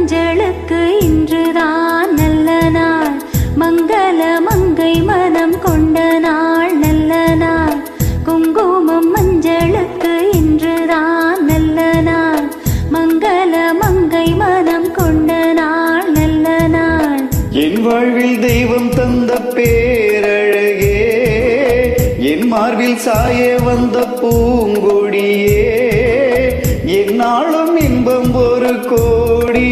மஞ்சளுக்கு இன்றுதான் நல்ல நாள், மங்கள மங்கை மனம் கொண்ட நாள் நல்ல நாள். குங்குமம் மஞ்சளுக்கு இன்றுதான் நல்ல நாள், மங்கள மங்கை மனம் கொண்ட நாள் நல்ல நாள். என் வாழ்வில் தெய்வம் தந்த பேரழகே, என் மார்பில் சாய வந்த பூங்கொடியே, என்னாலும் இன்பம் ஒரு கோடி.